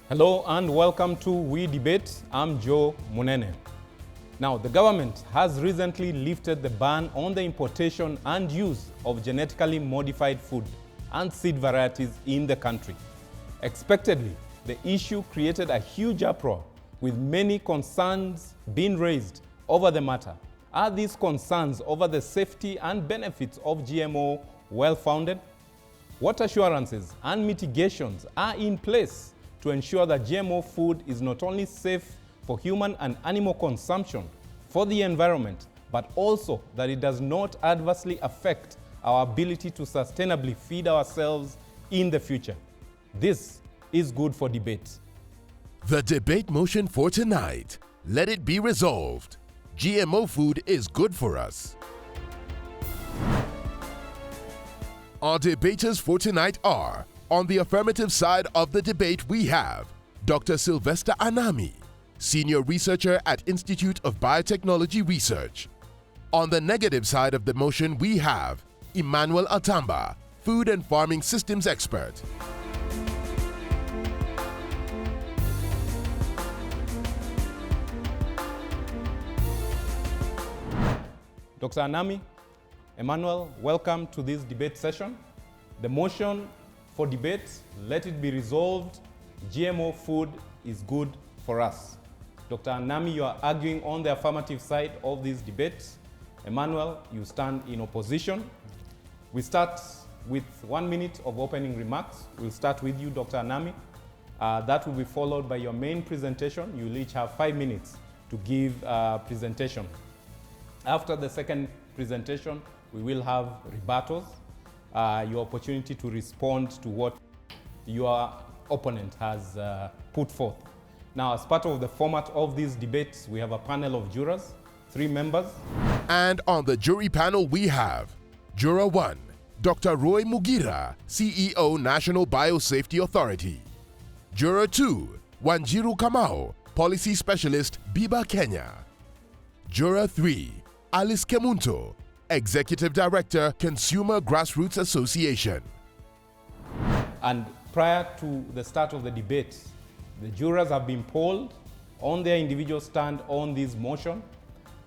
Hello and welcome to We Debate. I'm Joe Munene. Now, the government has recently lifted the ban on the importation and use of genetically modified food and seed varieties in the country. Expectedly, the issue created a huge uproar, with many concerns being raised over the matter. Are these concerns over the safety and benefits of GMO well-founded? What assurances and mitigations are in place to ensure that GMO food is not only safe for human and animal consumption for the environment, but also that it does not adversely affect our ability to sustainably feed ourselves in the future? This is Good for Debate. The debate motion for tonight. Let it be resolved. GMO food is good for us. Our debaters for tonight are: on the affirmative side of the debate, we have Dr. Sylvester Anami, Senior Researcher at Institute of Biotechnology Research. On the negative side of the motion, we have Emmanuel Atamba, Food and Farming Systems Expert. Dr. Anami, Emmanuel, welcome to this debate session. The motion for debate: let it be resolved, GMO food is good for us. Dr. Anami, you are arguing on the affirmative side of this debate. Emmanuel, you stand in opposition. We start with 1 minute of opening remarks. We'll start with you, Dr. Anami. That will be followed by your main presentation. You'll each have 5 minutes to give a presentation. After the second presentation, we will have rebuttals, your opportunity to respond to what your opponent has put forth. Now, as part of the format of these debates, we have a panel of jurors, 3 members. And on the jury panel, we have Juror 1, Dr. Roy Mugira, CEO, National Biosafety Authority. Juror 2, Wanjiru Kamau, Policy Specialist, Biba, Kenya. Juror 3, Alice Kemunto, Executive Director, Consumer Grassroots Association. And prior to the start of the debate, the jurors have been polled on their individual stand on this motion,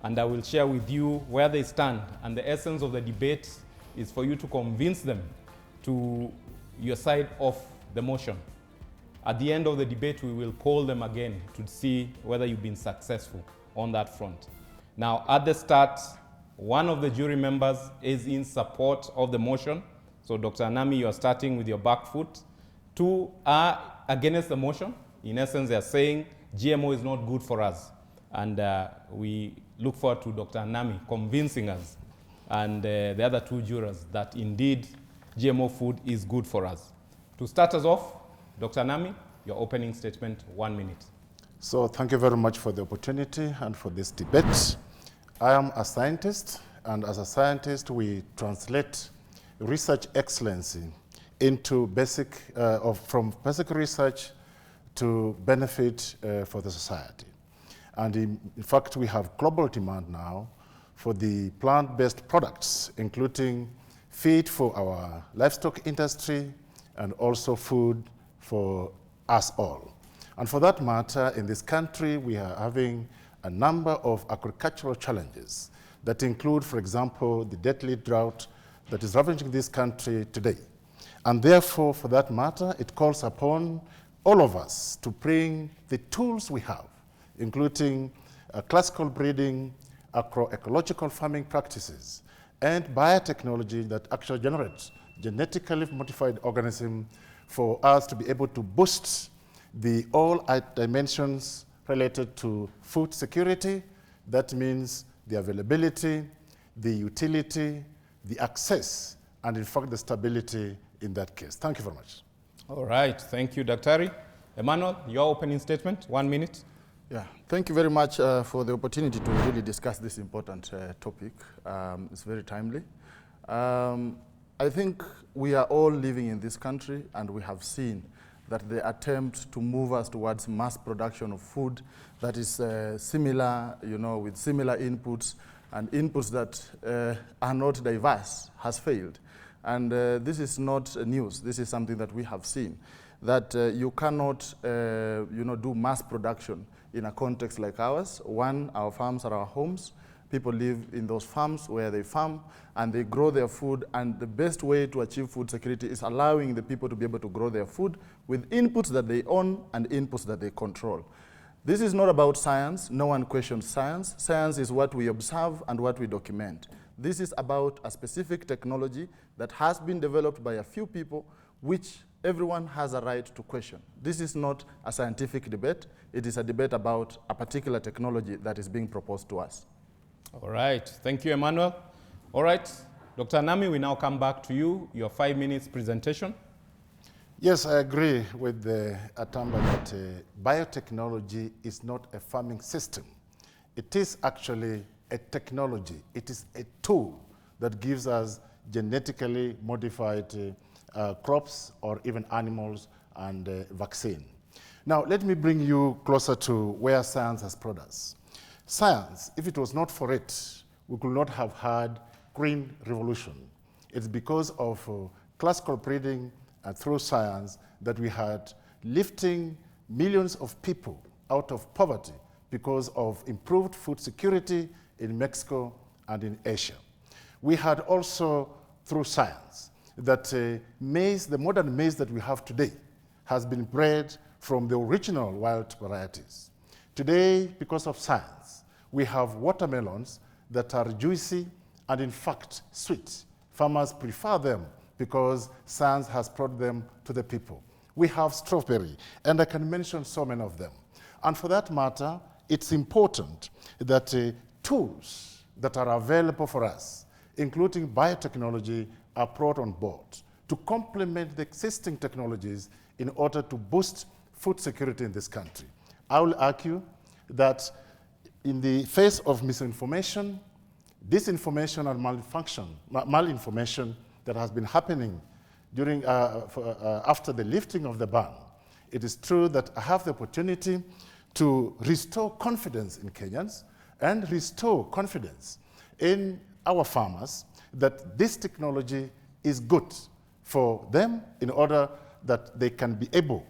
and I will share with you where they stand. And the essence of the debate is for you to convince them to your side of the motion. At the end of the debate, we will poll them again to see whether you've been successful on that front. Now, at the start, one of the jury members is in support of the motion. So, Dr. Anami, you are starting with your back foot. 2 are against the motion. In essence, they are saying GMO is not good for us. And we look forward to Dr. Anami convincing us and the other 2 jurors that indeed GMO food is good for us. To start us off, Dr. Anami, your opening statement, 1 minute. So thank you very much for the opportunity and for this debate. I am a scientist, and as a scientist, we translate research excellency into from basic research to benefit for the society. And in fact, we have global demand now for the plant-based products, including feed for our livestock industry and also food for us all. And for that matter, in this country, we are having a number of agricultural challenges that include, for example, the deadly drought that is ravaging this country today. And therefore, for that matter, it calls upon all of us to bring the tools we have, including classical breeding, agroecological farming practices, and biotechnology that actually generates genetically modified organisms for us to be able to boost all dimensions related to food security. That means the availability, the utility, the access, and in fact the stability in that case. Thank you very much. All right, thank you, Dr. Emmanuel, your opening statement, 1 minute. Yeah, thank you very much for the opportunity to really discuss this important topic. It's very timely. I think we are all living in this country, and we have seen that the attempt to move us towards mass production of food that is similar, with similar inputs and inputs that are not diverse has failed. And this is not news. This is something that we have seen. that you cannot do mass production in a context like ours. One, our farms are our homes. People live in those farms where they farm and they grow their food, and the best way to achieve food security is allowing the people to be able to grow their food with inputs that they own and inputs that they control. This is not about science. No one questions science. Science is what we observe and what we document. This is about a specific technology that has been developed by a few people, which everyone has a right to question. This is not a scientific debate. It is a debate about a particular technology that is being proposed to us. All right. Thank you, Emmanuel. All right. Dr. Nami, we now come back to you, your 5 minutes presentation. Yes, I agree with Atamba that biotechnology is not a farming system. It is actually a technology. It is a tool that gives us genetically modified crops or even animals and vaccine. Now, let me bring you closer to where science has brought us. Science, if it was not for it, we could not have had green revolution. It's because of classical breeding and through science that we had lifting millions of people out of poverty because of improved food security in Mexico and in Asia. We had also, through science, that maize, the modern maize that we have today, has been bred from the original wild varieties. Today, because of science, we have watermelons that are juicy and in fact sweet. Farmers prefer them because science has brought them to the people. We have strawberry, and I can mention so many of them. And for that matter, it's important that tools that are available for us, including biotechnology, are brought on board to complement the existing technologies in order to boost food security in this country. I will argue that in the face of misinformation, disinformation, and malinformation that has been happening during, after the lifting of the ban, it is true that I have the opportunity to restore confidence in Kenyans and restore confidence in our farmers that this technology is good for them in order that they can be able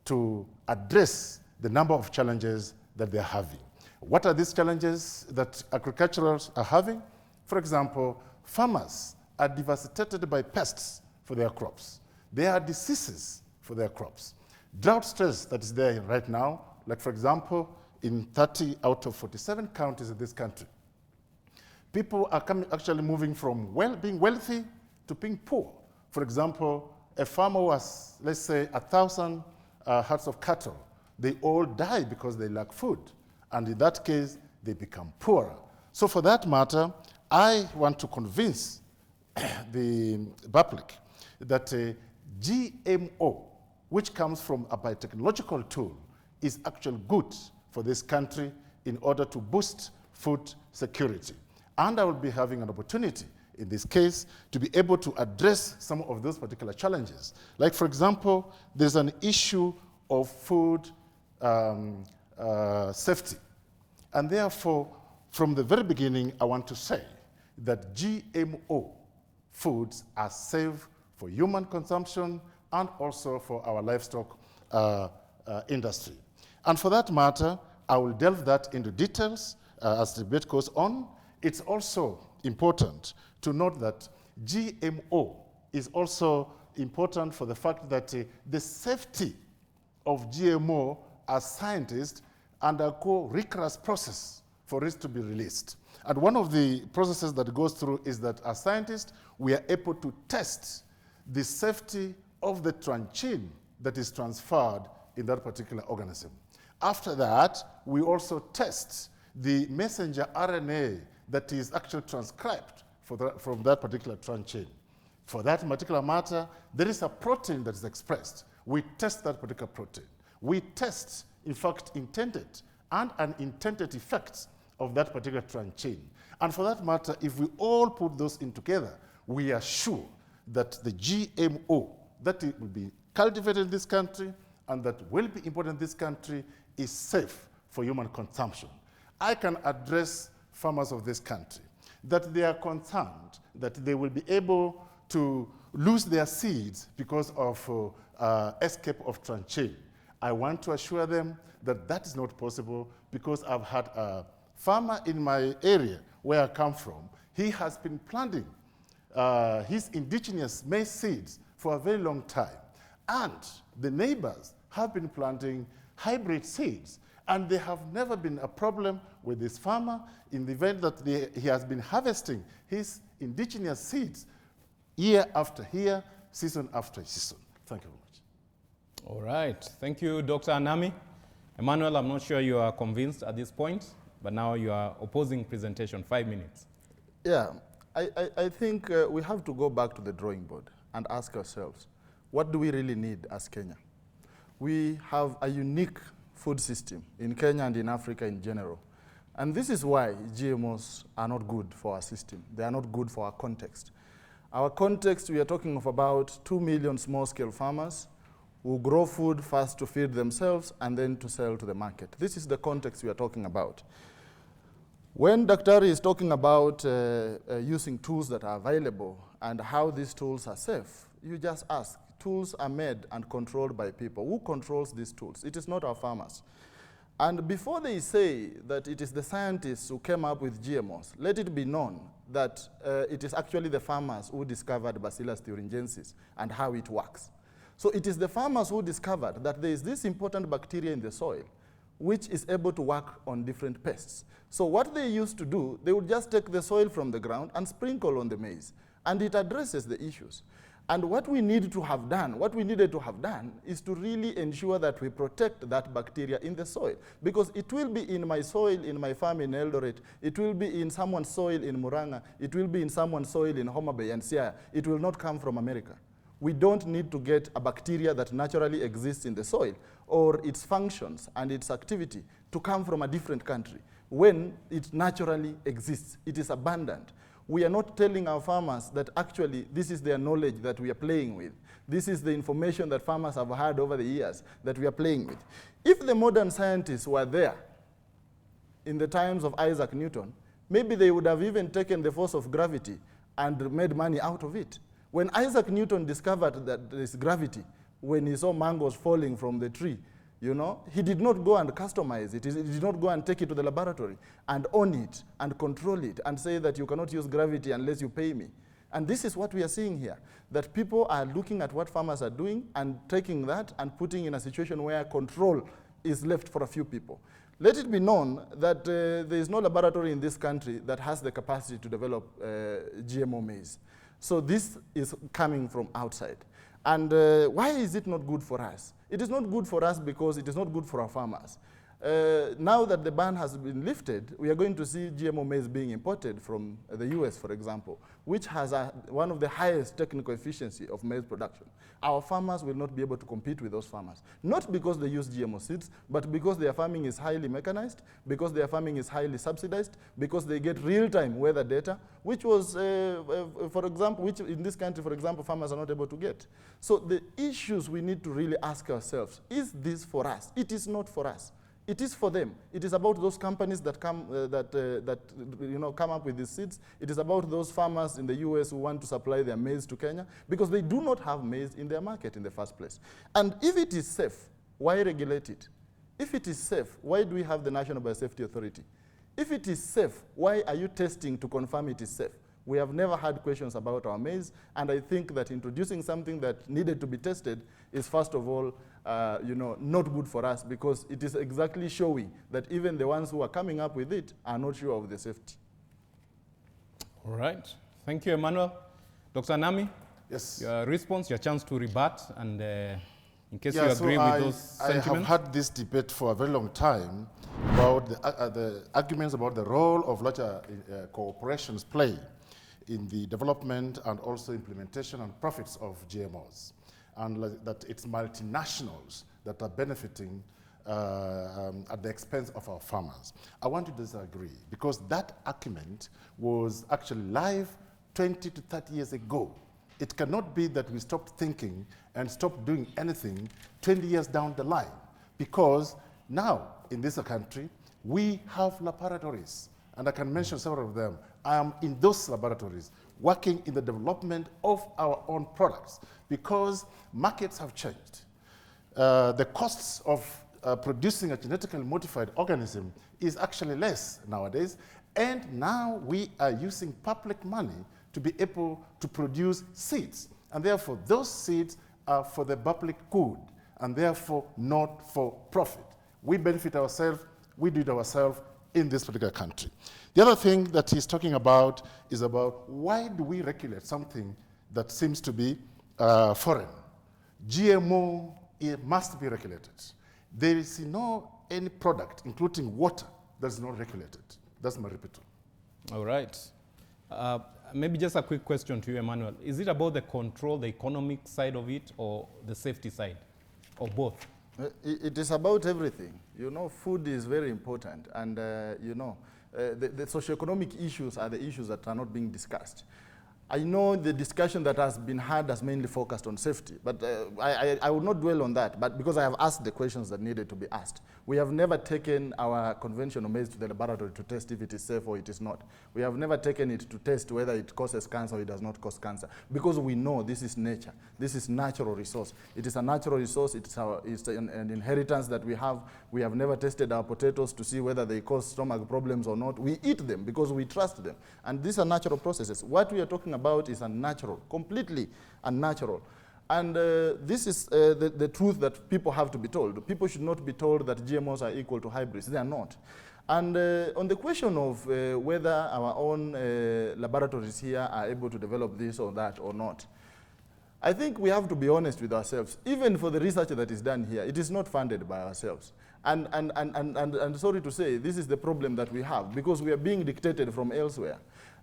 to address the number of challenges that they're having. What are these challenges that agriculturals are having? For example, farmers are devastated by pests for their crops. There are diseases for their crops. Drought stress that is there right now, like for example, in 30 out of 47 counties in this country. People are actually moving from being wealthy to being poor. For example, a farmer who has, let's say, 1,000 herds of cattle. They all die because they lack food. And in that case, they become poorer. So for that matter, I want to convince the public that GMO, which comes from a biotechnological tool, is actually good for this country in order to boost food security. And I will be having an opportunity in this case to be able to address some of those particular challenges. Like for example, there's an issue of food safety. And therefore, from the very beginning, I want to say that GMO foods are safe for human consumption and also for our livestock industry. And for that matter, I will delve that into details as the debate goes on. It's also important to note that GMO is also important for the fact that the safety of GMO as scientists undergo rigorous process for it to be released. And one of the processes that goes through is that as scientists, we are able to test the safety of the transgene that is transferred in that particular organism. After that, we also test the messenger RNA that is actually transcribed from that particular transgene. For that particular matter, there is a protein that is expressed. We test that particular protein. We test, in fact, intended and unintended effects of that particular transgene. And for that matter, if we all put those in together, we are sure that the GMO that will be cultivated in this country and that will be imported in this country is safe for human consumption. I can address farmers of this country that they are concerned that they will be able to lose their seeds because of escape of tranche. I want to assure them that that is not possible, because I've had a farmer in my area where I come from. He has been planting his indigenous maize seeds for a very long time. And the neighbors have been planting hybrid seeds. And there have never been a problem with this farmer in the event that he has been harvesting his indigenous seeds year after year, season after season. Thank you very much. All right. Thank you, Dr. Anami. Emmanuel, I'm not sure you are convinced at this point, but now you are opposing presentation. 5 minutes. Yeah, I think we have to go back to the drawing board and ask ourselves, what do we really need as Kenya? We have a unique food system in Kenya and in Africa in general. And this is why GMOs are not good for our system. They are not good for our context. Our context, we are talking of about 2 million small-scale farmers who grow food first to feed themselves and then to sell to the market. This is the context we are talking about. When Dr. is talking about using tools that are available and how these tools are safe, you just ask, tools are made and controlled by people. Who controls these tools? It is not our farmers. And before they say that it is the scientists who came up with GMOs, let it be known that it is actually the farmers who discovered Bacillus thuringiensis and how it works. So it is the farmers who discovered that there is this important bacteria in the soil which is able to work on different pests. So what they used to do, they would just take the soil from the ground and sprinkle on the maize, and it addresses the issues. And what we needed to have done is to really ensure that we protect that bacteria in the soil, because it will be in my soil, in my farm in Eldoret, it will be in someone's soil in Muranga, it will be in someone's soil in Homa Bay and Siaya. It will not come from America. We don't need to get a bacteria that naturally exists in the soil or its functions and its activity to come from a different country when it naturally exists. It is abundant. We are not telling our farmers that actually this is their knowledge that we are playing with. This is the information that farmers have had over the years that we are playing with. If the modern scientists were there in the times of Isaac Newton, maybe they would have even taken the force of gravity and made money out of it. When Isaac Newton discovered that there is gravity, when he saw mangoes falling from the tree, you know, he did not go and customize it. He did not go and take it to the laboratory and own it and control it and say that you cannot use gravity unless you pay me. And this is what we are seeing here, that people are looking at what farmers are doing and taking that and putting in a situation where control is left for a few people. Let it be known that there is no laboratory in this country that has the capacity to develop GMO maize. So this is coming from outside. And why is it not good for us? It is not good for us because it is not good for our farmers. Now that the ban has been lifted, we are going to see GMO maize being imported from the US, for example, which has one of the highest technical efficiency of maize production. Our farmers will not be able to compete with those farmers. Not because they use GMO seeds, but because their farming is highly mechanized, because their farming is highly subsidized, because they get real-time weather data, which was, for example, which in this country, for example, farmers are not able to get. So the issues we need to really ask ourselves, is this for us? It is not for us. It is for them. It is about those companies that come come up with these seeds. It is about those farmers in the US who want to supply their maize to Kenya because they do not have maize in their market in the first place. And if it is safe, why regulate it? If it is safe, why do we have the National Biosafety Authority? If it is safe, why are you testing to confirm it is safe? We have never had questions about our maize, and I think that introducing something that needed to be tested is, first of all, not good for us, because it is exactly showing that even the ones who are coming up with it are not sure of the safety. All right. Thank you, Emmanuel. Dr. Nami? Yes. Your response, your chance to rebut, and in case you agree with those sentiments. I have had this debate for a very long time about the arguments about the role of larger corporations play in the development and also implementation and profits of GMOs, and that it's multinationals that are benefiting at the expense of our farmers. I want to disagree, because that argument was actually live 20 to 30 years ago. It cannot be that we stopped thinking and stopped doing anything 20 years down the line, because now in this country we have laboratories and I can mention several of them. I am in those laboratories working in the development of our own products because markets have changed. The costs of producing a genetically modified organism is actually less nowadays, and now we are using public money to be able to produce seeds, and therefore those seeds are for the public good and therefore not for profit. We benefit ourselves, we do it ourselves in this particular country. The other thing that he's talking about is about why do we regulate something that seems to be foreign. GMO, it must be regulated. There is any product, including water, that's not regulated. That's my rebuttal. All right. Maybe just a quick question to you, Emmanuel. Is it about the control, the economic side of it, or the safety side, or both? It is about everything. Food is very important, and the socioeconomic issues are the issues that are not being discussed. I know the discussion that has been had has mainly focused on safety, but I will not dwell on that, but because I have asked the questions that needed to be asked. We have never taken our conventional maize to the laboratory to test if it is safe or it is not. We have never taken it to test whether it causes cancer or it does not cause cancer, because we know this is nature. This is natural resource. It is a natural resource. It's an inheritance that we have. We have never tested our potatoes to see whether they cause stomach problems or not. We eat them because we trust them. And these are natural processes. What we are talking about is unnatural, completely unnatural. And this is the truth that people have to be told. People should not be told that GMOs are equal to hybrids. They are not. And on the question of whether our own laboratories here are able to develop this or that or not, I think we have to be honest with ourselves. Even for the research that is done here, it is not funded by ourselves. And sorry to say, this is the problem that we have, because we are being dictated from elsewhere.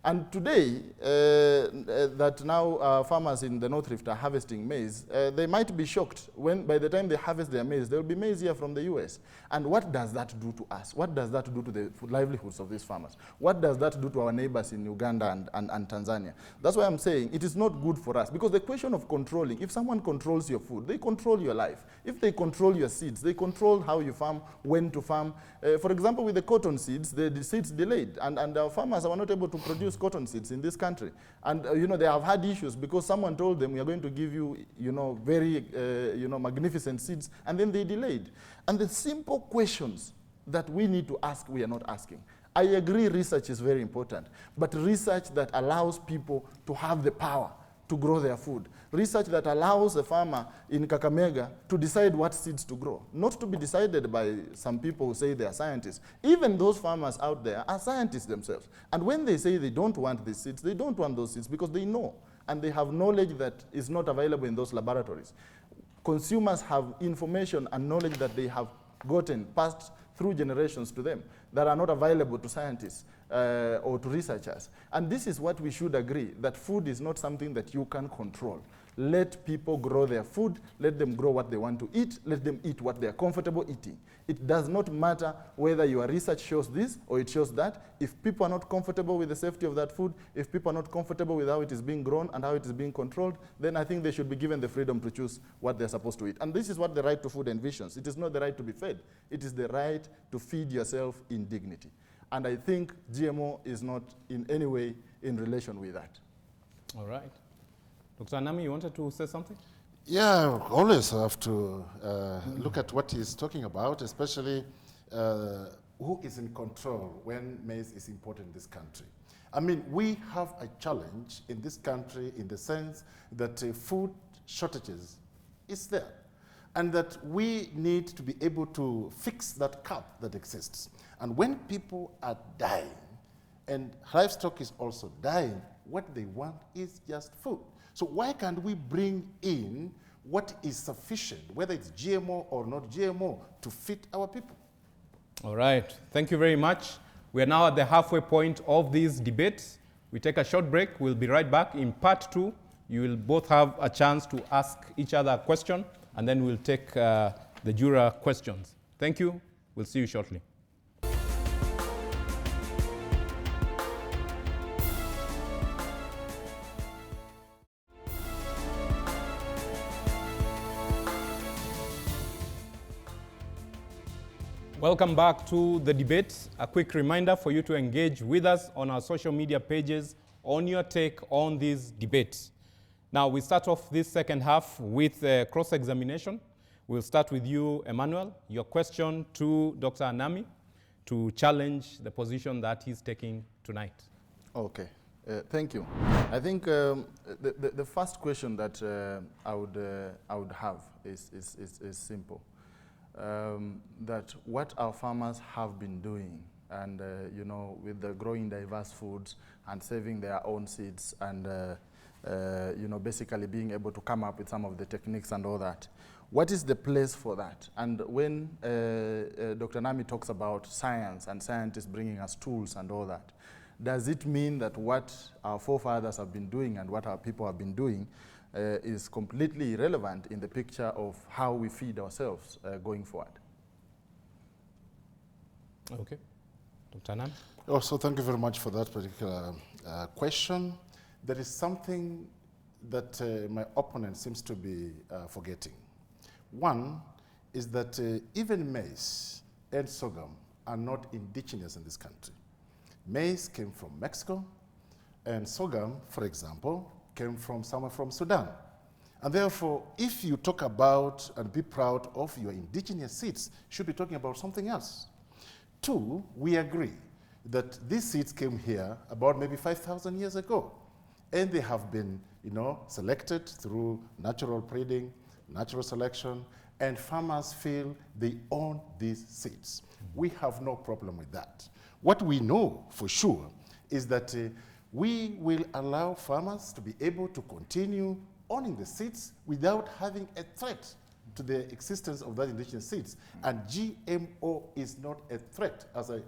And today, that now farmers in the North Rift are harvesting maize, they might be shocked when by the time they harvest their maize, there will be maize here from the US. And what does that do to us? What does that do to the livelihoods of these farmers? What does that do to our neighbors in Uganda and Tanzania? That's why I'm saying it is not good for us, because the question of controlling, if someone controls your food, they control your life. If they control your seeds, they control how you farm, when to farm. For example, with the cotton seeds, the seeds delayed, and our farmers are not able to produce cotton seeds in this country. And they have had issues because someone told them, we are going to give you, very, magnificent seeds, and then they delayed. And the simple questions that we need to ask, we are not asking. I agree research is very important, but research that allows people to have the power to grow their food. Research that allows a farmer in Kakamega to decide what seeds to grow, not to be decided by some people who say they are scientists. Even those farmers out there are scientists themselves. And when they say they don't want these seeds, they don't want those seeds because they know, and they have knowledge that is not available in those laboratories. Consumers have information and knowledge that they have gotten, passed through generations to them, that are not available to scientists or to researchers. And this is what we should agree, that food is not something that you can control. Let people grow their food, let them grow what they want to eat, let them eat what they are comfortable eating. It does not matter whether your research shows this or it shows that. If people are not comfortable with the safety of that food, if people are not comfortable with how it is being grown and how it is being controlled, then I think they should be given the freedom to choose what they're supposed to eat. And this is what the right to food envisions. It is not the right to be fed. It is the right to feed yourself in dignity. And I think GMO is not in any way in relation with that. All right. Dr. Anami, you wanted to say something? Yeah, always have to look at what he's talking about, especially who is in control when maize is imported in this country. I mean, we have a challenge in this country in the sense that food shortages is there, and that we need to be able to fix that gap that exists. And when people are dying, and livestock is also dying, what they want is just food. So why can't we bring in what is sufficient, whether it's GMO or not GMO, to fit our people? All right. Thank you very much. We are now at the halfway point of these debates. We take a short break. We'll be right back. In part 2, you will both have a chance to ask each other a question, and then we'll take the juror questions. Thank you. We'll see you shortly. Welcome back to the debate. A quick reminder for you to engage with us on our social media pages on your take on this debate. Now, we start off this second half with cross-examination. We'll start with you, Emmanuel. Your question to Dr. Anami to challenge the position that he's taking tonight. Okay, thank you. I think the first question that I would have is simple. That what our farmers have been doing, and you know, with the growing diverse foods and saving their own seeds, and you know, basically being able to come up with some of the techniques and all that. What is the place for that? And when Dr. Nami talks about science and scientists bringing us tools and all that, does it mean that what our forefathers have been doing and what our people have been doing is completely irrelevant in the picture of how we feed ourselves going forward? Okay. Dr. Nami? Oh, so thank you very much for that particular question. There is something that my opponent seems to be forgetting. One is that even maize and sorghum are not indigenous in this country. Maize came from Mexico, and sorghum, for example, came from somewhere from Sudan. And therefore, if you talk about and be proud of your indigenous seeds, you should be talking about something else. Two, we agree that these seeds came here about maybe 5,000 years ago. And they have been, you know, selected through natural breeding, natural selection, and farmers feel they own these seeds. We have no problem with that. What we know for sure is that we will allow farmers to be able to continue owning the seeds without having a threat to the existence of that indigenous seeds. And GMO is not a threat, as if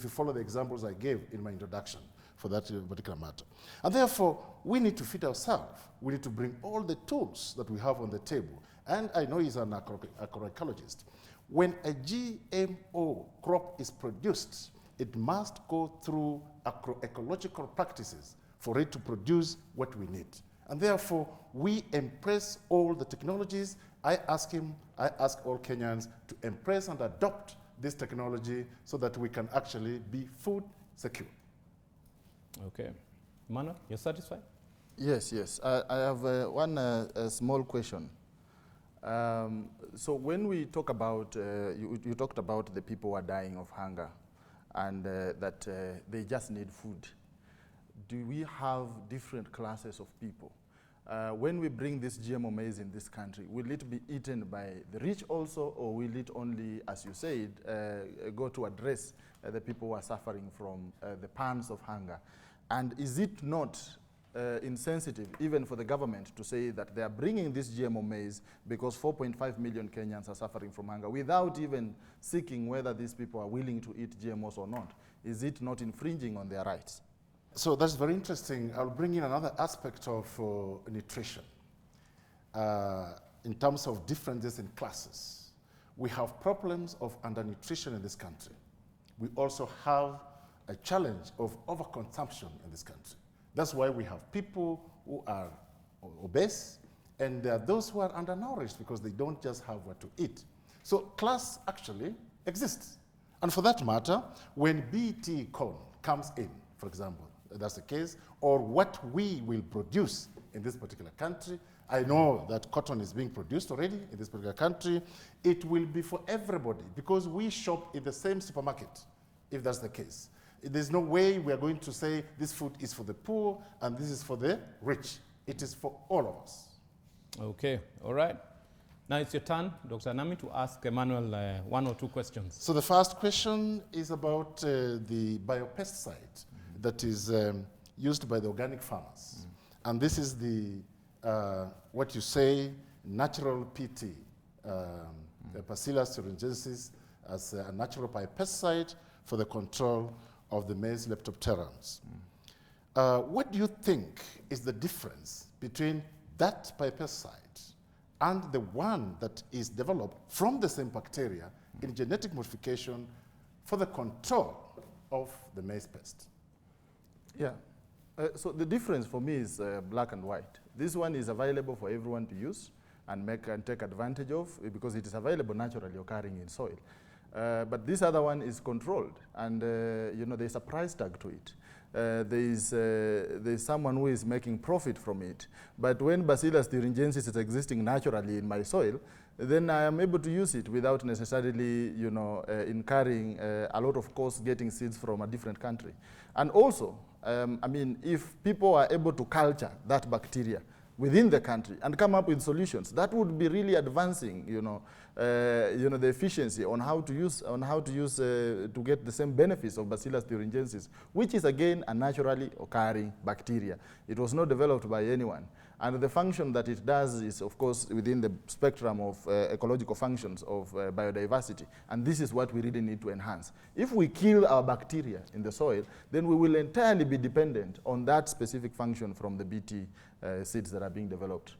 you follow the examples I gave in my introduction for that particular matter. And therefore, we need to feed ourselves. We need to bring all the tools that we have on the table. And I know he's an agroecologist. When a GMO crop is produced, it must go through agroecological practices for it to produce what we need. And therefore, we embrace all the technologies. I ask all Kenyans to embrace and adopt this technology so that we can actually be food secure. Okay. Mano, you're satisfied? Yes, yes. I have one small question. So when we talk about, you talked about the people who are dying of hunger and that they just need food. Do we have different classes of people? When we bring this GMO maize in this country, will it be eaten by the rich also, or will it only, as you said, go to address the people who are suffering from the pangs of hunger? And is it not insensitive, even for the government, to say that they are bringing this GMO maize because 4.5 million Kenyans are suffering from hunger without even seeking whether these people are willing to eat GMOs or not? Is it not infringing on their rights? So that's very interesting. I'll bring in another aspect of nutrition. In terms of differences in classes, we have problems of undernutrition in this country. We also have a challenge of overconsumption in this country. That's why we have people who are obese, and there are those who are undernourished because they don't just have what to eat. So class actually exists. And for that matter, when BT corn comes in, for example, that's the case, or what we will produce in this particular country, I know that cotton is being produced already in this particular country. It will be for everybody because we shop in the same supermarket, if that's the case. There's no way we are going to say this food is for the poor and this is for the rich. It is for all of us. Okay, all right. Now it's your turn, Dr. Nami, to ask Emmanuel one or two questions. So the first question is about the biopesticide that is used by the organic farmers. And this is the, what you say, natural PT, the Bacillus thuringiensis, as a natural biopesticide for the control of the maize leptopterans. What do you think is the difference between that biopesticide and the one that is developed from the same bacteria in genetic modification for the control of the maize pest? Yeah. So the difference for me is black and white. This one is available for everyone to use and take advantage of because it is available naturally occurring in soil. But this other one is controlled, and there's a price tag to it. There's someone who is making profit from it. But when Bacillus thuringiensis is existing naturally in my soil, then I am able to use it without necessarily, incurring a lot of costs getting seeds from a different country. And also, if people are able to culture that bacteria within the country and come up with solutions, that would be really advancing, the efficiency on how to use to get the same benefits of Bacillus thuringiensis, which is again a naturally occurring bacteria. It was not developed by anyone. And the function that it does is, of course, within the spectrum of ecological functions of biodiversity. And this is what we really need to enhance. If we kill our bacteria in the soil, then we will entirely be dependent on that specific function from the BT seeds that are being developed.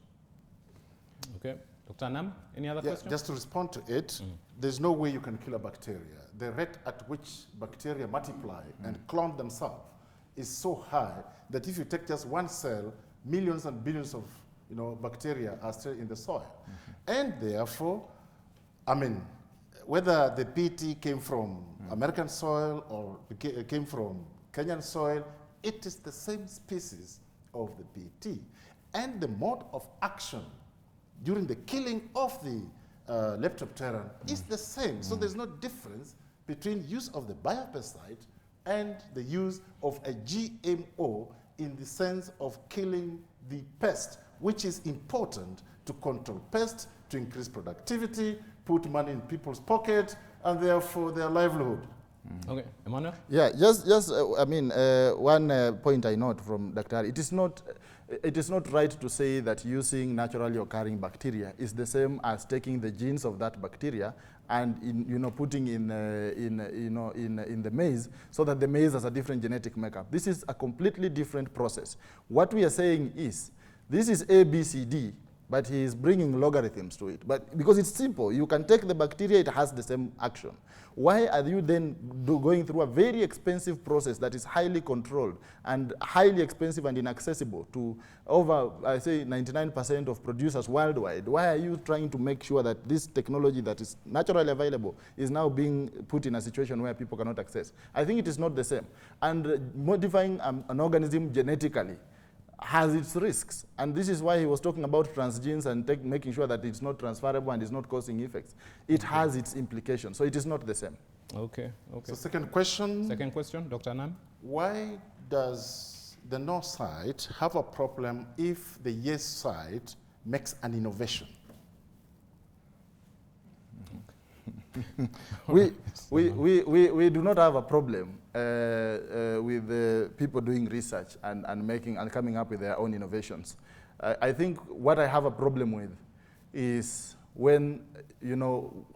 Okay. Dr. Nam, any other questions? Just to respond to it, there's no way you can kill a bacteria. The rate at which bacteria multiply and clone themselves is so high that if you take just one cell, millions and billions of bacteria are still in the soil. And therefore, whether the PT came from American soil or came from Kenyan soil, it is the same species of the PT. And the mode of action during the killing of the Leptopteran is the same. So there's no difference between use of the biopesticide and the use of a GMO in the sense of killing the pest, which is important to control pests, to increase productivity, put money in people's pockets, and therefore their livelihood. Okay, Emmanuel? Yeah, one point I note from Dr. Ari, it is not right to say that using naturally occurring bacteria is the same as taking the genes of that bacteria and putting in the maize, so that the maize has a different genetic makeup. This is a completely different process. What we are saying is, this is A, B, C, D, but he is bringing logarithms to it. But because it's simple, you can take the bacteria, it has the same action. Why are you then going through a very expensive process that is highly controlled and highly expensive and inaccessible to over, I say, 99% of producers worldwide? Why are you trying to make sure that this technology that is naturally available is now being put in a situation where people cannot access? I think it is not the same. And modifying an organism genetically has its risks, and this is why he was talking about transgenes and making sure that it's not transferable and it's not causing effects. It has its implications, so it is not the same. Okay. So second question. Second question, Dr. Nam. Why does the no site have a problem if the yes site makes an innovation? we do not have a problem with people doing research and coming up with their own innovations. I think what I have a problem with is when,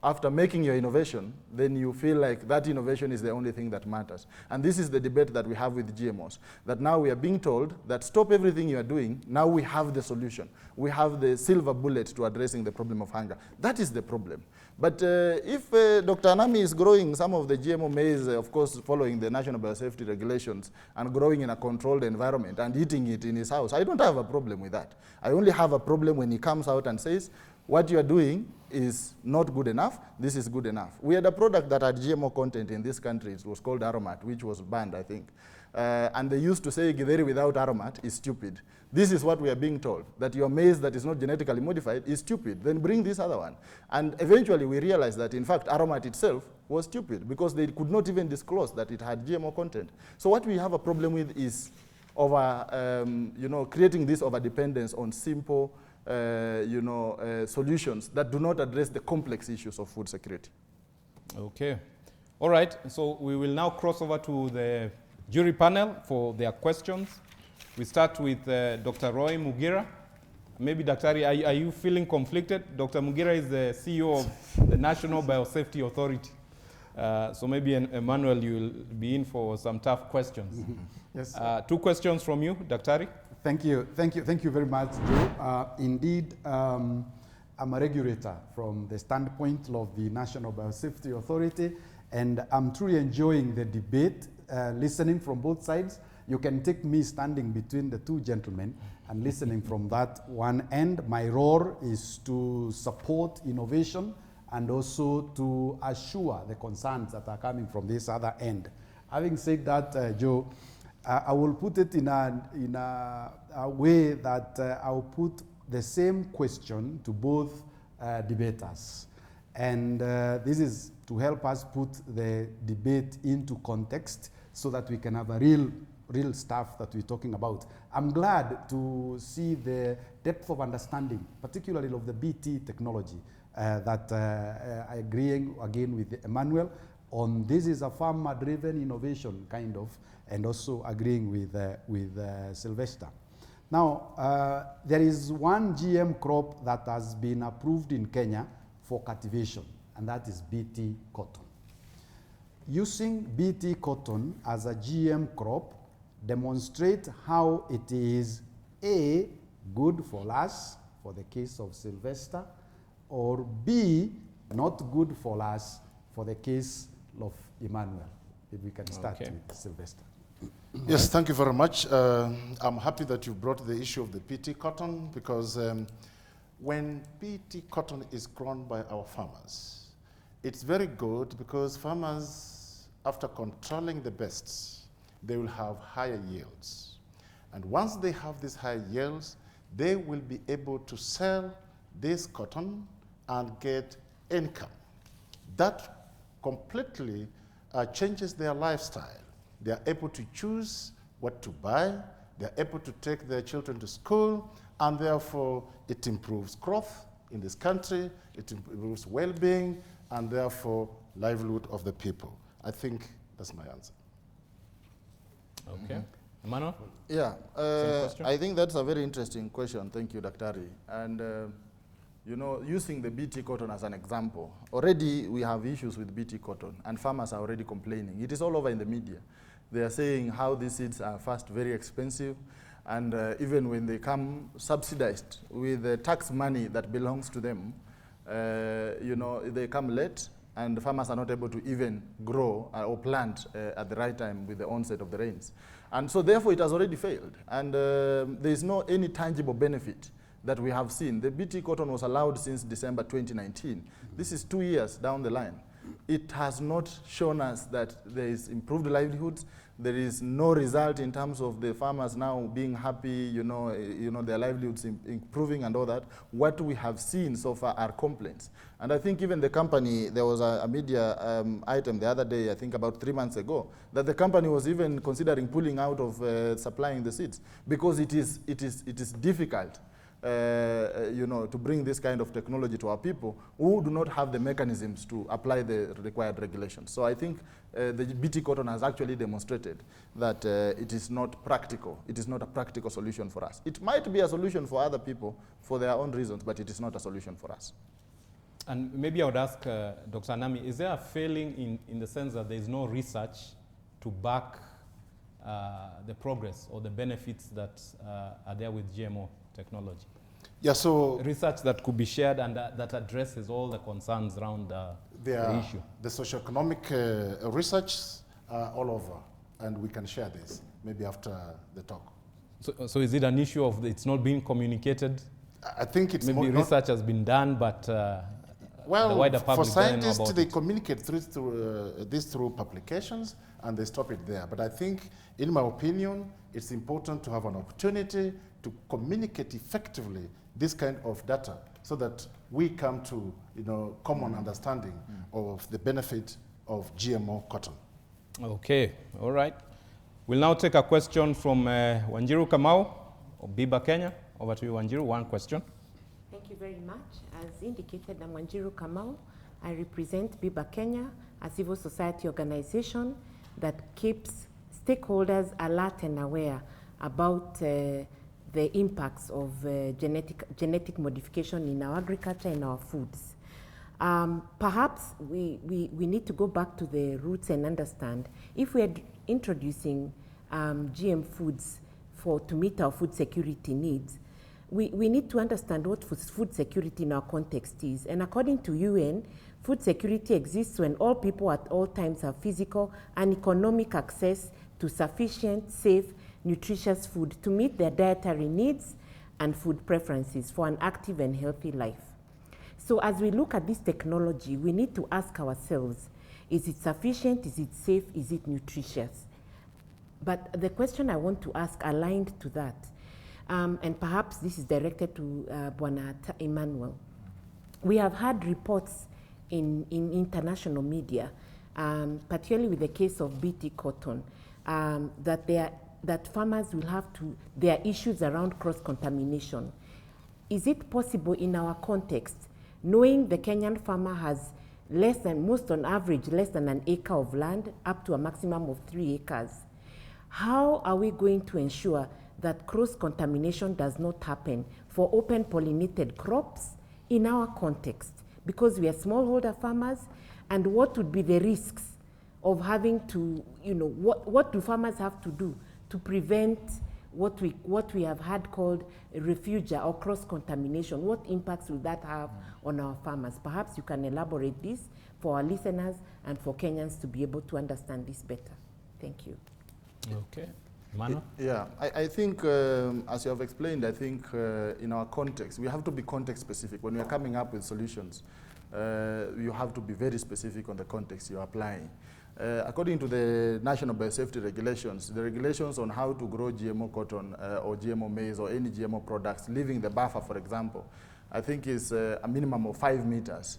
after making your innovation, then you feel like that innovation is the only thing that matters. And this is the debate that we have with GMOs, that now we are being told that stop everything you are doing, now we have the solution. We have the silver bullet to addressing the problem of hunger. That is the problem. But if Dr. Anami is growing some of the GMO maize, of course, following the national biosafety regulations and growing in a controlled environment and eating it in his house, I don't have a problem with that. I only have a problem when he comes out and says, what you are doing is not good enough, this is good enough. We had a product that had GMO content in this country. It was called Aromat, which was banned, I think. And they used to say Githeri without Aromat is stupid. This is what we are being told, that your maize that is not genetically modified is stupid. Then bring this other one. And eventually we realized that, in fact, Aromat itself was stupid because they could not even disclose that it had GMO content. So what we have a problem with is creating this over-dependence on simple solutions that do not address the complex issues of food security. Okay. All right. So we will now cross over to the jury panel for their questions. We start with Dr. Roy Mugira. Maybe, Dr. Ari, are you feeling conflicted? Dr. Mugira is the CEO of the National Biosafety Authority. So maybe, Emmanuel, you will be in for some tough questions. Yes. 2 questions from you, Dr. Ari. Thank you very much, Joe. Indeed, I'm a regulator from the standpoint of the National Biosafety Authority, and I'm truly enjoying the debate, listening from both sides. You can take me standing between the two gentlemen and listening from that one end. My role is to support innovation and also to assure the concerns that are coming from this other end. Having said that, Joe, I will put it in a way that I'll put the same question to both debaters. And this is to help us put the debate into context so that we can have a real stuff that we're talking about. I'm glad to see the depth of understanding, particularly of the BT technology, that I agreeing again with Emmanuel on this is a farmer-driven innovation kind of, and also agreeing with Sylvester. Now, there is one GM crop that has been approved in Kenya for cultivation, and that is BT cotton. Using BT cotton as a GM crop demonstrate how it is A, good for us, for the case of Sylvester, or B, not good for us, for the case of Emmanuel. If we can start with Sylvester. Yes, thank you very much. I'm happy that you brought the issue of the BT cotton, because when BT cotton is grown by our farmers, it's very good because farmers, after controlling the pests, they will have higher yields. And once they have these high yields, they will be able to sell this cotton and get income. That completely changes their lifestyle. They are able to choose what to buy, they are able to take their children to school, and therefore it improves growth in this country, it improves well-being, and therefore livelihood of the people. I think that's my answer. Okay. Emmanuel? Yeah, I think that's a very interesting question. Thank you, Daktari. And you know, using the BT cotton as an example, already we have issues with BT cotton, and farmers are already complaining. It is all over in the media. They are saying how these seeds are first very expensive, and even when they come subsidized with the tax money that belongs to them, you know, they come late, and the farmers are not able to even grow or plant at the right time with the onset of the rains. And so therefore it has already failed, and there is no any tangible benefit that we have seen. The BT cotton was allowed since December 2019. This is 2 years down the line. It has not shown us that there is improved livelihoods. There is no result in terms of the farmers now being happy, you know, their livelihoods improving and all that. What we have seen so far are complaints. And I think even the company, there was a media item the other day, I think about 3 months ago, that the company was even considering pulling out of supplying the seeds because it is difficult you know, to bring this kind of technology to our people who do not have the mechanisms to apply the required regulations. So I think the BT cotton has actually demonstrated that it is not practical. It is not a practical solution for us. It might be a solution for other people for their own reasons, but it is not a solution for us. And maybe I would ask Dr. Nami, is there a failing in the sense that there is no research to back the progress or the benefits that are there with GMO technology? Yeah, so research that could be shared and that addresses all the concerns around the issue. The socioeconomic research all over, and we can share this maybe after the talk. So is it an issue of it's not being communicated? I think it's maybe research has been done, but well, the wider public for scientists, they it. communicate through publications, and they stop it there. But I think, in my opinion, it's important to have an opportunity to communicate effectively this kind of data so that we come to, you know, common understanding of the benefit of GMO cotton. Okay, all right. We'll now take a question from Wanjiru Kamau of Biba, Kenya. Over to you, Wanjiru. One question. Thank you very much. As indicated, I'm Wanjiru Kamau. I represent Biba, Kenya, a civil society organization that keeps stakeholders alert and aware about the impacts of genetic modification in our agriculture and our foods. Perhaps we need to go back to the roots and understand if we are introducing GM foods to meet our food security needs, we need to understand what food security in our context is. And according to UN, food security exists when all people at all times have physical and economic access to sufficient, safe, nutritious food to meet their dietary needs and food preferences for an active and healthy life. So as we look at this technology, we need to ask ourselves, is it sufficient, is it safe, is it nutritious? But the question I want to ask aligned to that, and perhaps this is directed to Bwana Emmanuel. We have had reports in international media, particularly with the case of BT cotton, that farmers will have to, there are issues around cross-contamination. Is it possible in our context, knowing the Kenyan farmer has less than, most on average, less than an acre of land, up to a maximum of 3 acres, how are we going to ensure that cross-contamination does not happen for open pollinated crops in our context? Because we are smallholder farmers, and what would be the risks of having to, what do farmers have to do to prevent what we have had called refugia or cross-contamination? What impacts will that have on our farmers? Perhaps you can elaborate this for our listeners and for Kenyans to be able to understand this better. Thank you. Okay. Mano? Yeah, I think, as you have explained, I think in our context, we have to be context specific. When we are coming up with solutions, you have to be very specific on the context you're applying. According to the National Biosafety Regulations, the regulations on how to grow GMO cotton or GMO maize or any GMO products, leaving the buffer, for example, I think is a minimum of 5 meters.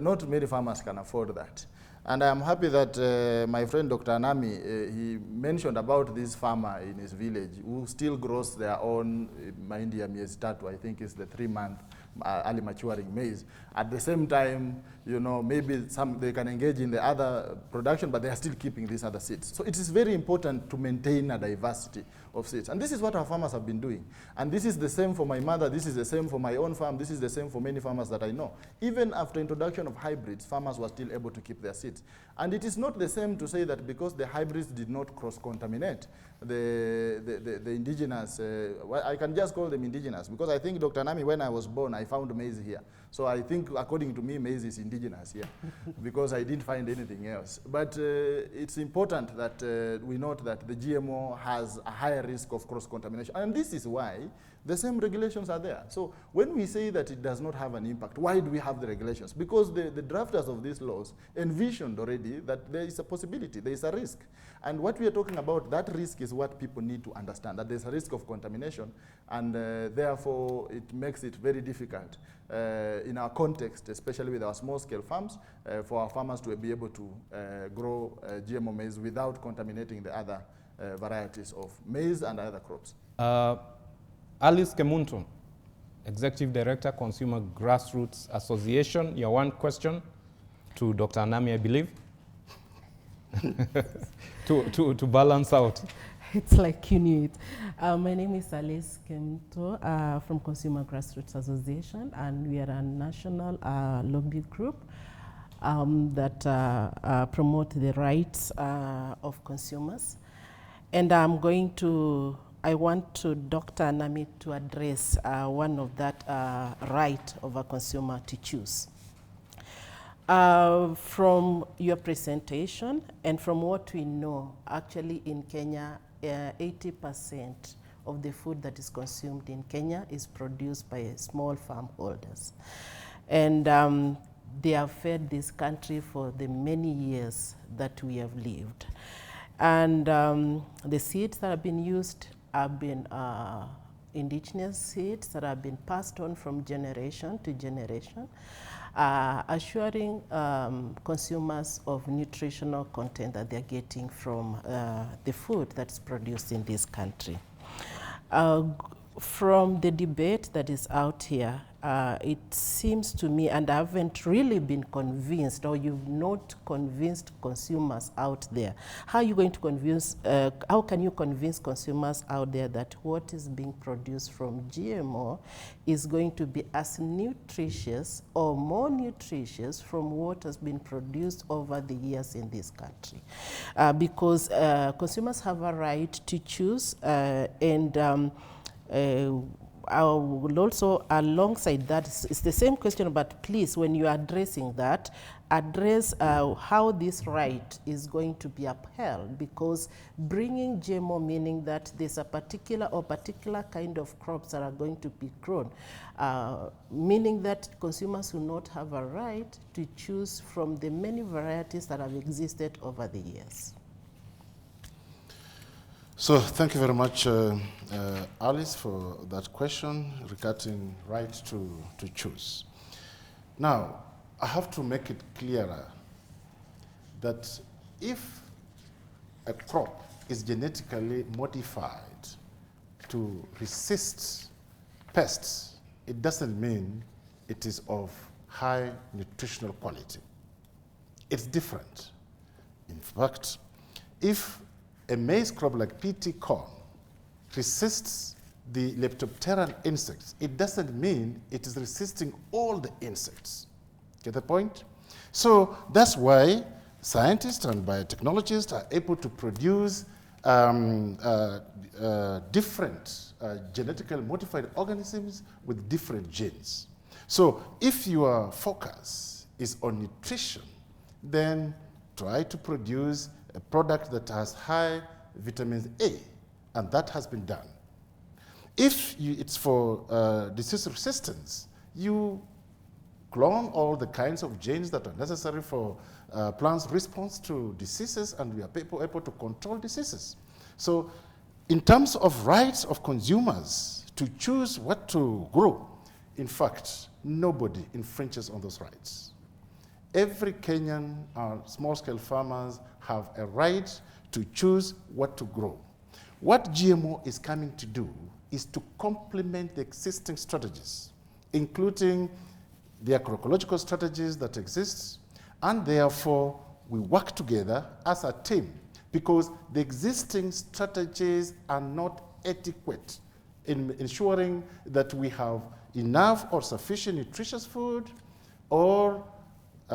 Not many farmers can afford that. And I am happy that my friend Dr. Anami, he mentioned about this farmer in his village who still grows their own mahindi ya miezi tatu, I think is the 3-month early maturing maize. At the same time, maybe they can engage in the other production, but they are still keeping these other seeds. So it is very important to maintain a diversity of seeds. And this is what our farmers have been doing. And this is the same for my mother, this is the same for my own farm, this is the same for many farmers that I know. Even after introduction of hybrids, farmers were still able to keep their seeds. And it is not the same to say that because the hybrids did not cross-contaminate the indigenous, I can just call them indigenous, because I think, Dr. Nami, when I was born, I found maize here. So I think, according to me, maize is indigenous here, because I didn't find anything else. But it's important that we note that the GMO has a higher risk of cross-contamination. And this is why the same regulations are there. So when we say that it does not have an impact, why do we have the regulations? Because the drafters of these laws envisioned already that there is a possibility, there is a risk. And what we are talking about, that risk is what people need to understand, that there's a risk of contamination, and therefore it makes it very difficult in our context, especially with our small-scale farms, for our farmers to be able to grow GMO maize without contaminating the other varieties of maize and other crops. Alice Kemunto, Executive Director, Consumer Grassroots Association. Your one question to Dr. Anami, I believe, to balance out. It's like you knew it. My name is Alice Kemunto from Consumer Grassroots Association, and we are a national lobby group that promote the rights of consumers. And I want Dr. Anami to address one of that right of a consumer to choose. From your presentation and from what we know, actually in Kenya, 80% of the food that is consumed in Kenya is produced by small farm holders. And they have fed this country for the many years that we have lived. And the seeds that have been used have been indigenous seeds that have been passed on from generation to generation, assuring consumers of nutritional content that they're getting from the food that's produced in this country. From the debate that is out here, it seems to me, and I haven't really been convinced, or you've not convinced consumers out there. How are you going to convince, how can you convince consumers out there that what is being produced from GMO is going to be as nutritious or more nutritious from what has been produced over the years in this country? Because consumers have a right to choose, and I will also, alongside that, it's the same question, but please, when you are addressing that, address how this right is going to be upheld, because bringing GMO meaning that there's a particular kind of crops that are going to be grown, meaning that consumers will not have a right to choose from the many varieties that have existed over the years. So thank you very much, Alice, for that question regarding right to choose. Now, I have to make it clearer that if a crop is genetically modified to resist pests, it doesn't mean it is of high nutritional quality. It's different. In fact, if a maize crop like PT corn resists the leptopteran insects, it doesn't mean it is resisting all the insects. Get the point? So that's why scientists and biotechnologists are able to produce different genetically modified organisms with different genes. So if your focus is on nutrition, then try to produce a product that has high vitamin A, and that has been done. If it's for disease resistance, you clone all the kinds of genes that are necessary for plants' response to diseases, and we are able to control diseases. So in terms of rights of consumers to choose what to grow, in fact, nobody infringes on those rights. Every Kenyan small-scale farmers have a right to choose what to grow. What GMO is coming to do is to complement the existing strategies, including the agroecological strategies that exist, and therefore we work together as a team because the existing strategies are not adequate in ensuring that we have enough or sufficient nutritious food or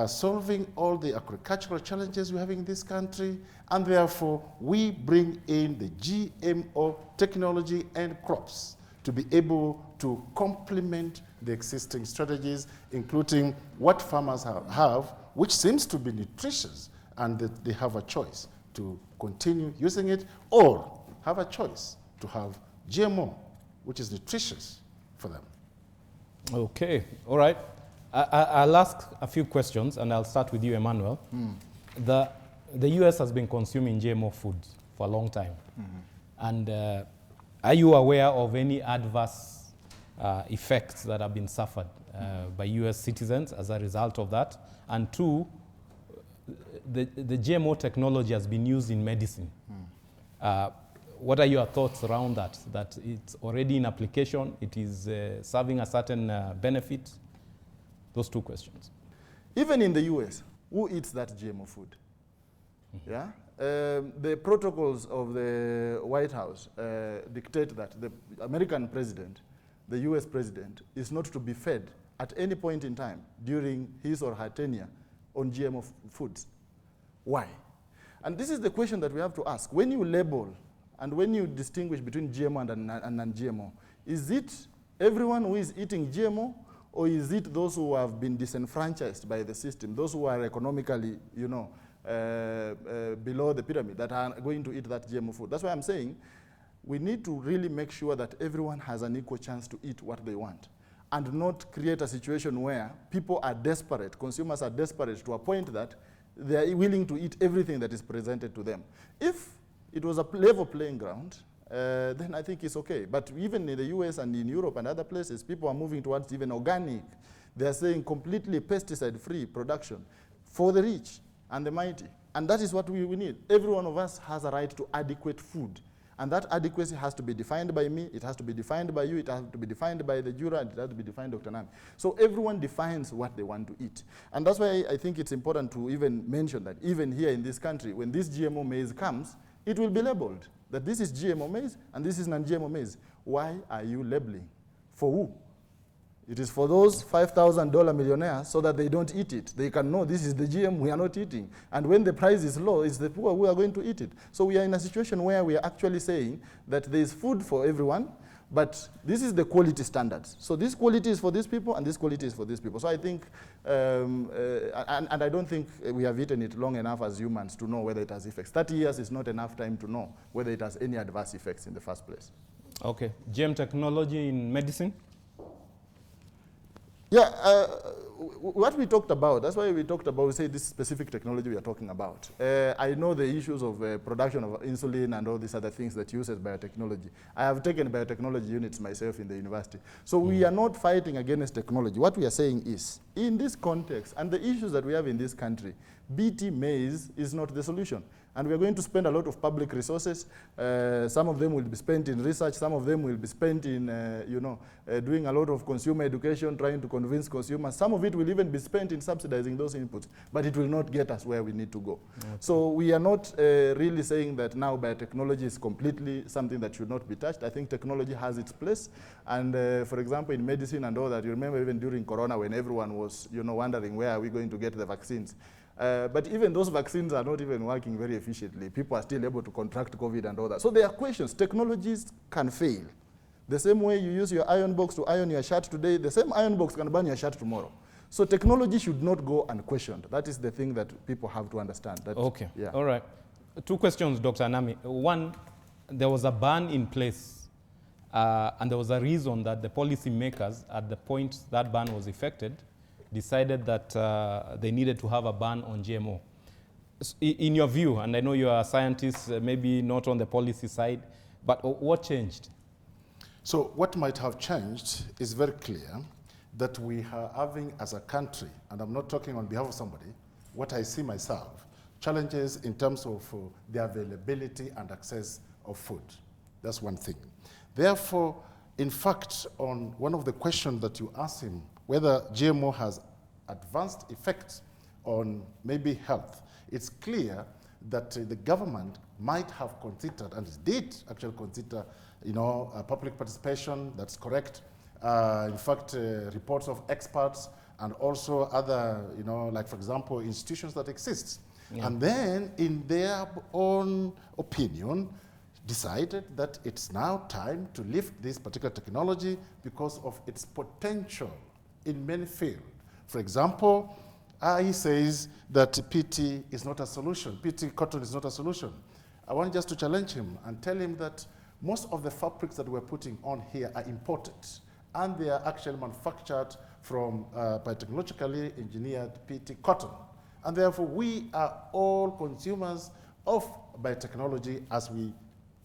solving all the agricultural challenges we're having in this country, and therefore we bring in the GMO technology and crops to be able to complement the existing strategies, including what farmers have, which seems to be nutritious, and that they have a choice to continue using it or have a choice to have GMO, which is nutritious for them. Okay, all right. I'll ask a few questions, and I'll start with you, Emmanuel. The US has been consuming GMO foods for a long time. And are you aware of any adverse effects that have been suffered by US citizens as a result of that? And two, the GMO technology has been used in medicine. What are your thoughts around that? That it's already in application, it is serving a certain benefit? Those two questions. Even in the US, who eats that GMO food? Yeah? The protocols of the White House dictate that the American president, the US president, is not to be fed at any point in time during his or her tenure on GMO foods. Why? And this is the question that we have to ask. When you label and when you distinguish between GMO and non-GMO, is it everyone who is eating GMO, or is it those who have been disenfranchised by the system, those who are economically, below the pyramid that are going to eat that GMO food? That's why I'm saying we need to really make sure that everyone has an equal chance to eat what they want and not create a situation where people are desperate, consumers are desperate to a point that they are willing to eat everything that is presented to them. If it was a level playing ground, then I think it's okay. But even in the US and in Europe and other places, people are moving towards even organic. They are saying completely pesticide-free production for the rich and the mighty. And that is what we need. Every one of us has a right to adequate food. And that adequacy has to be defined by me, it has to be defined by you, it has to be defined by the juror, and it has to be defined by Dr. Nami. So everyone defines what they want to eat. And that's why I think it's important to even mention that even here in this country, when this GMO maize comes, it will be labeled that this is GMO maize and this is non-GMO maize. Why are you labeling? For who? It is for those $5,000 millionaires so that they don't eat it. They can know this is the GM we are not eating. And when the price is low, it's the poor who are going to eat it. So we are in a situation where we are actually saying that there is food for everyone, But this is the quality standards. So this quality is for these people, and this quality is for these people. So I think, and I don't think we have eaten it long enough as humans to know whether it has effects. 30 years is not enough time to know whether it has any adverse effects in the first place. Okay. GM technology in medicine? Yeah, what we talked about, that's why we talked about, we say this specific technology we are talking about. I know the issues of production of insulin and all these other things that uses biotechnology. I have taken biotechnology units myself in the university. So we are not fighting against technology. What we are saying is, in this context and the issues that we have in this country, BT maize is not the solution. And we are going to spend a lot of public resources. Some of them will be spent in research. Some of them will be spent in, doing a lot of consumer education, trying to convince consumers. Some of it will even be spent in subsidizing those inputs. But it will not get us where we need to go. Okay. So we are not really saying that now biotechnology is completely something that should not be touched. I think technology has its place. And for example, in medicine and all that, you remember even during Corona when everyone was wondering where are we going to get the vaccines. But even those vaccines are not even working very efficiently. People are still able to contract COVID and all that. So there are questions. Technologies can fail. The same way you use your iron box to iron your shirt today, the same iron box can burn your shirt tomorrow. So technology should not go unquestioned. That is the thing that people have to understand. That, okay. Yeah. All right. Two questions, Dr. Anami. One, there was a ban in place, and there was a reason that the policy makers, at the point that ban was effected, decided that they needed to have a ban on GMO. In your view, and I know you are a scientist, maybe not on the policy side, but what changed? So what might have changed is very clear that we are having as a country, and I'm not talking on behalf of somebody, what I see myself, challenges in terms of the availability and access of food. That's one thing. Therefore, in fact, on one of the questions that you asked him, whether GMO has advanced effects on maybe health, it's clear that the government might have considered, and did actually consider, public participation, that's correct. In fact, reports of experts and also other, like for example, institutions that exist. Yeah. And then in their own opinion, decided that it's now time to lift this particular technology because of its potential in many fields. For example, he says that PT is not a solution. PT cotton is not a solution. I want just to challenge him and tell him that most of the fabrics that we're putting on here are imported, and they are actually manufactured from biotechnologically engineered PT cotton. And therefore, we are all consumers of biotechnology as we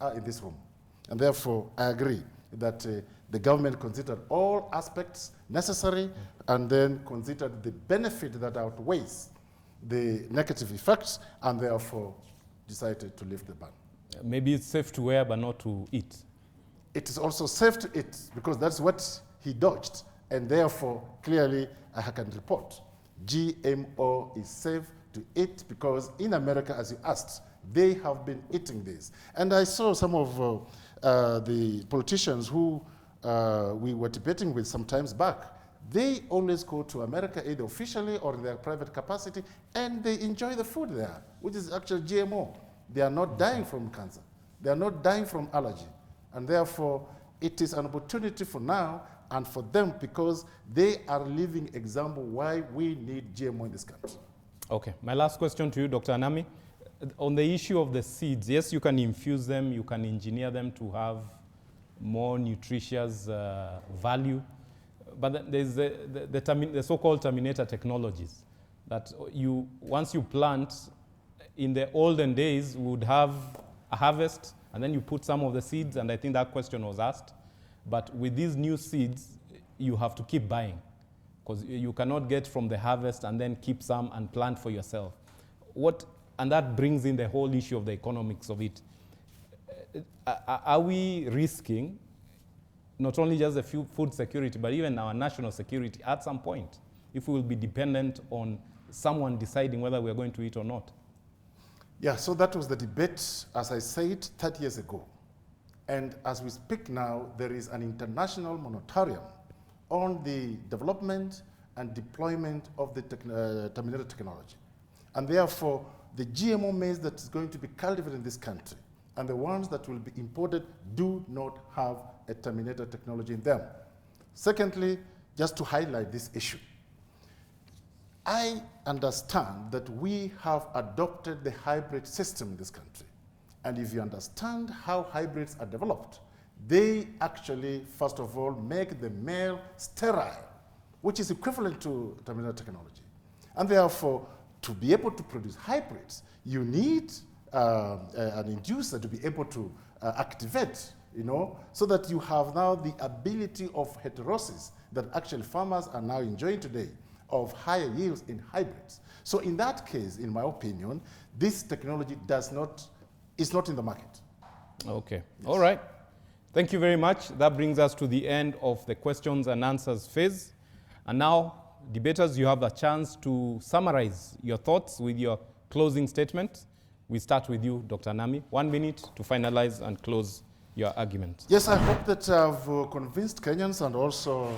are in this room. And therefore, I agree that the government considered all aspects necessary and then considered the benefit that outweighs the negative effects, and therefore decided to lift the ban. Maybe it's safe to wear but not to eat. It is also safe to eat because that's what he dodged, and therefore clearly I can report GMO is safe to eat because in America, as you asked, they have been eating this. And I saw some of the politicians who we were debating with some times back. They always go to America either officially or in their private capacity, and they enjoy the food there, which is actually GMO. They are not dying from cancer. They are not dying from allergy. And therefore, it is an opportunity for now and for them because they are a living example why we need GMO in this country. Okay, my last question to you, Dr. Anami. On the issue of the seeds, yes, you can infuse them, you can engineer them to have more nutritious value, but there's the so-called terminator technologies that once you plant, in the olden days, we would have a harvest, and then you put some of the seeds, and I think that question was asked. But with these new seeds, you have to keep buying, because you cannot get from the harvest and then keep some and plant for yourself. And that brings in the whole issue of the economics of it. Are we risking not only just the food security, but even our national security at some point, if we will be dependent on someone deciding whether we are going to eat or not? Yeah, so that was the debate, as I said, 30 years ago. And as we speak now, there is an international moratorium on the development and deployment of the terminator technology. And therefore, the GMO maize that is going to be cultivated in this country and the ones that will be imported do not have a terminator technology in them. Secondly, just to highlight this issue, I understand that we have adopted the hybrid system in this country. And if you understand how hybrids are developed, they actually, first of all, make the male sterile, which is equivalent to terminator technology. And therefore, to be able to produce hybrids, you need an inducer to be able to activate, so that you have now the ability of heterosis that actually farmers are now enjoying today, of higher yields in hybrids. So in that case, in my opinion, this technology is not in the market. Okay, yes. All right. Thank you very much. That brings us to the end of the questions and answers phase. And now, debaters, you have a chance to summarize your thoughts with your closing statement. We start with you, Dr. Anami. 1 minute to finalize and close your argument. Yes, I hope that I've convinced Kenyans and also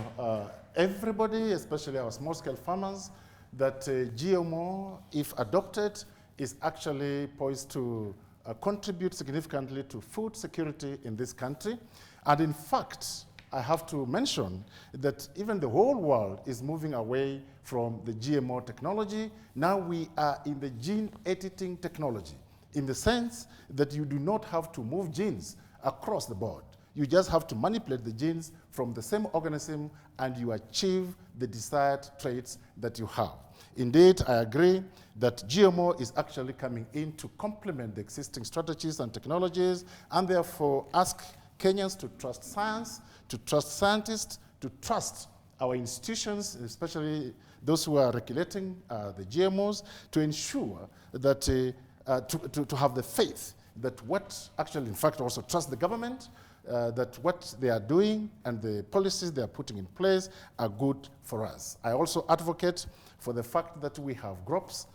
everybody, especially our small-scale farmers, that GMO, if adopted, is actually poised to contribute significantly to food security in this country. And in fact, I have to mention that even the whole world is moving away from the GMO technology. Now we are in the gene editing technology, in the sense that you do not have to move genes across the board. You just have to manipulate the genes from the same organism and you achieve the desired traits that you have. Indeed, I agree that GMO is actually coming in to complement the existing strategies and technologies, and therefore ask Kenyans to trust science, to trust scientists, to trust our institutions, especially those who are regulating the GMOs, to ensure that, to have the faith that what actually, in fact, also trust the government, that what they are doing and the policies they are putting in place are good for us. I also advocate for the fact that we have crops,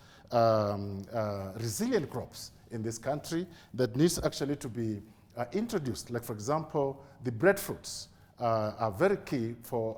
resilient crops in this country that needs actually to be introduced. Like, for example, the breadfruits are very key for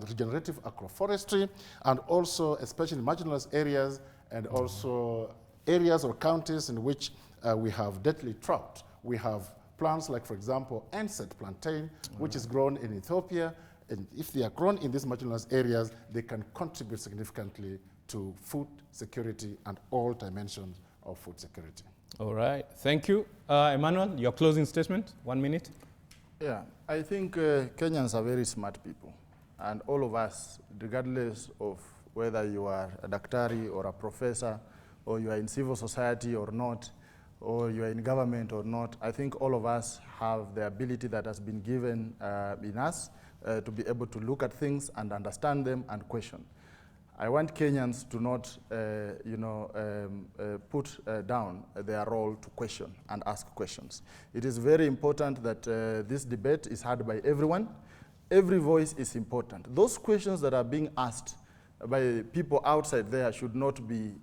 regenerative agroforestry, and also especially in marginalized areas and also areas or counties in which we have deadly drought. We have plants like, for example, Enset plantain, which is grown in Ethiopia, and if they are grown in these marginalized areas, they can contribute significantly to food security and all dimensions of food security. All right, thank you. Emmanuel, your closing statement, 1 minute. Yeah, I think Kenyans are very smart people, and all of us, regardless of whether you are a daktari or a professor, or you are in civil society or not, or you are in government or not, I think all of us have the ability that has been given in us to be able to look at things and understand them and question. I want Kenyans to not, put down their role to question and ask questions. It is very important that this debate is heard by everyone. Every voice is important. Those questions that are being asked by people outside there should not be,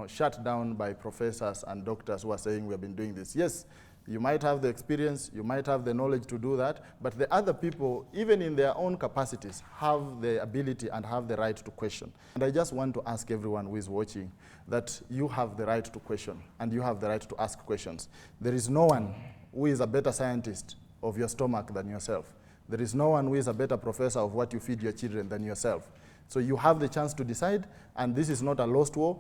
shut down by professors and doctors who are saying we have been doing this. Yes, you might have the experience, you might have the knowledge to do that, but the other people, even in their own capacities, have the ability and have the right to question. And I just want to ask everyone who is watching that you have the right to question and you have the right to ask questions. There is no one who is a better scientist of your stomach than yourself. There is no one who is a better professor of what you feed your children than yourself. So you have the chance to decide, and this is not a lost war.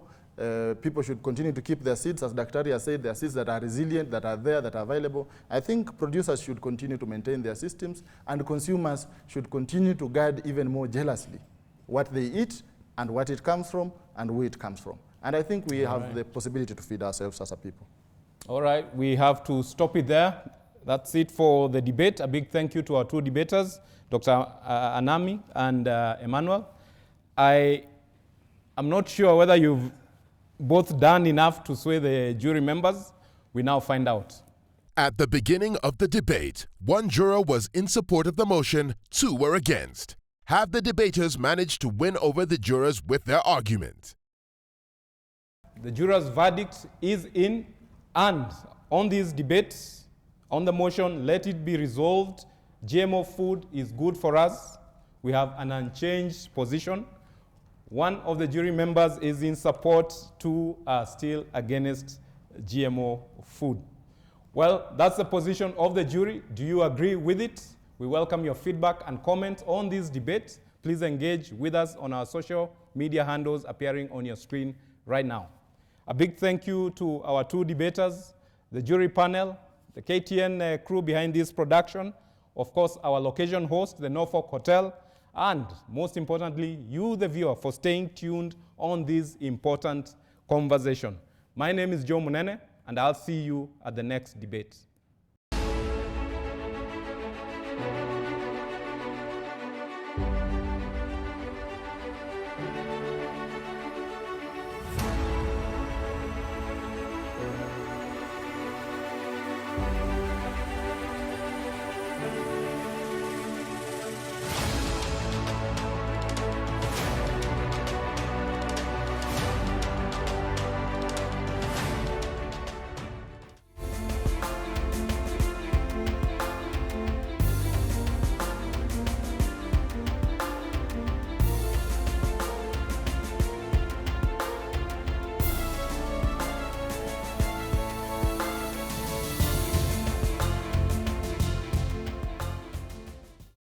People should continue to keep their seeds, as Dr. has said, their seeds that are resilient, that are there, that are available. I think producers should continue to maintain their systems, and consumers should continue to guard even more jealously what they eat and what it comes from and where it comes from. And I think we have the possibility to feed ourselves as a people. All right, we have to stop it there. That's it for the debate. A big thank you to our two debaters, Dr. Anami and Emmanuel. I am not sure whether you've both done enough to sway the jury members. We now find out. At the beginning of the debate, one juror was in support of the motion, two were against. Have the debaters managed to win over the jurors with their argument? The jurors' verdict is in, and on these debates, on the motion, let it be resolved, GMO food is good for us. We have an unchanged position. One of the jury members is in support, two are still against GMO food. Well, that's the position of the jury. Do you agree with it? We welcome your feedback and comments on this debate. Please engage with us on our social media handles appearing on your screen right now. A big thank you to our two debaters, the jury panel, the KTN crew behind this production, of course, our location host, the Norfolk Hotel, and most importantly, you, the viewer, for staying tuned on this important conversation. My name is Joe Munene, and I'll see you at the next debate.